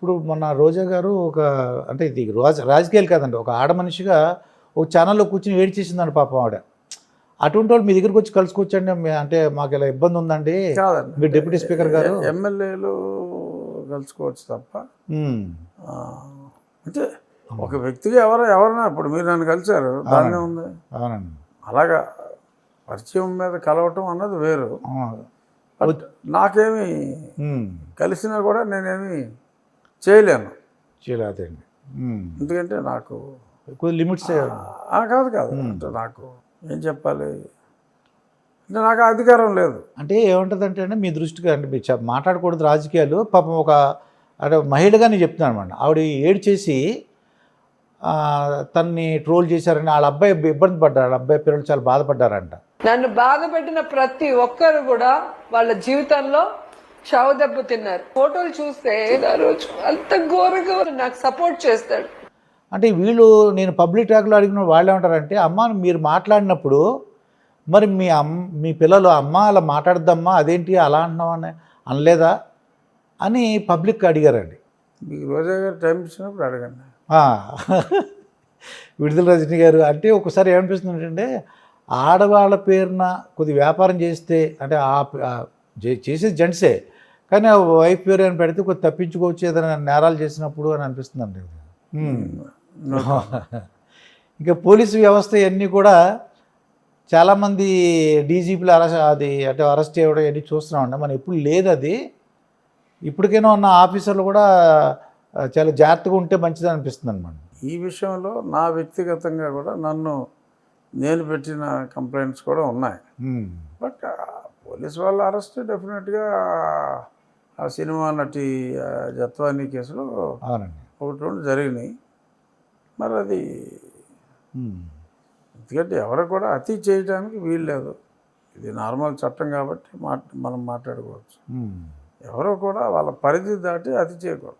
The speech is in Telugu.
ఇప్పుడు మొన్న రోజా గారు ఒక అంటే ఇది రాజకీయాలు కాదండి. ఒక ఆడ మనిషిగా ఒక ఛానల్‌లో కూర్చొని ఏడ్చేసిందండి పాపం ఆవిడ. అటువంటి వాళ్ళు మీ దగ్గరికి వచ్చి కలుసుకోవచ్చండి. అంటే మాకు ఇలా ఇబ్బంది ఉందండి. కాదండి. మీరు డిప్యూటీ స్పీకర్ గారు. ఎమ్మెల్యేలు కలుసుకోవచ్చు తప్ప హ్మ్. ఆ, అంటే ఒక వ్యక్తిగా ఎవరైనా ఇప్పుడు మీరు నన్ను కలిశారు, దాన్నే ఉంది. అవునండి. అలాగా పరిచయం మీద కలవటం అన్నది వేరు. ఆ! బట్ నాకేమి హ్మ్. కలిసినా కూడా నేనేమి చేయలేను. అదేండి. హ్మ్. ఎందుకంటే నాకు కొద్ది లిమిట్స్. కాదు అంటే నాకు ఏం చెప్పాలి అంటే నాకు ఆ అధికారం లేదు. అంటే ఏముంటుందంటే అండి మీ దృష్టిగా అంటే మీరు మాట్లాడకూడదు రాజకీయాలు. పాపం ఒక అంటే మహిళగా నేను చెప్తున్నాను అనమాట. ఆవిడ ఏడ్చేసి తన్ని ట్రోల్ చేశారని వాళ్ళ అబ్బాయి ఇబ్బంది పడ్డారు. వాళ్ళ అబ్బాయి పిల్లలు చాలా బాధపడ్డారంట. నన్ను బాధ పెట్టిన ప్రతి ఒక్కరు కూడా వాళ్ళ జీవితంలో చావు దెబ్బ తిన్నారు. ఫోటోలు చూస్తే ఆ రోజు అంత ఘోరంగా నాకు సపోర్ట్ చేస్తాడు. అంటే వీళ్ళు నేను పబ్లిక్ ట్రాక్లో అడిగిన వాళ్ళు ఏమంటారంటే అమ్మ మీరు మాట్లాడినప్పుడు మరి మీ పిల్లలు అమ్మ అలా మాట్లాడద్దమ్మా అదేంటి అలా అంటున్నామని అనలేదా అని పబ్లిక్ అడిగారండి. మీకు రోజా గారు టైం ఇచ్చినప్పుడు అడగండి. విడుదల రజనీ గారు అంటే ఒకసారి ఏమనిపిస్తుంది అంటే ఆడవాళ్ళ పేరున కొద్ది వ్యాపారం చేస్తే అంటే చేసేది జెంట్సే కానీ ఆ వైఫ్ పేరు అని పెడితే కొద్ది తప్పించుకోవచ్చు ఏదైనా నేరాలు చేసినప్పుడు అని అనిపిస్తుందండి. ఇంకా పోలీసు వ్యవస్థ ఇవన్నీ కూడా చాలామంది డీజీపీలు అరెస్ట్ చేయడం ఇవన్నీ చూస్తున్నామండి. మనం ఎప్పుడు లేదు అది. ఇప్పటికైనా ఉన్న ఆఫీసర్లు కూడా చాలా జాగ్రత్తగా ఉంటే మంచిది అనిపిస్తుంది అనమాట. ఈ విషయంలో నా వ్యక్తిగతంగా కూడా నేను పెట్టిన కంప్లైంట్స్ కూడా ఉన్నాయి. బట్ పోలీస్ వాళ్ళ అరెస్ట్ డెఫినెట్గా ఆ సినిమా నటి జత్వానీ కేసులో ఒకటి రెండు జరిగినాయి. మరి అది ఎందుకంటే ఎవరు కూడా అతి చేయడానికి వీలు లేదు. ఇది నార్మల్ చట్టం కాబట్టి మనం మాట్లాడుకోవచ్చు. ఎవరో కూడా వాళ్ళ పరిధి దాటి అతి చేయకూడదు.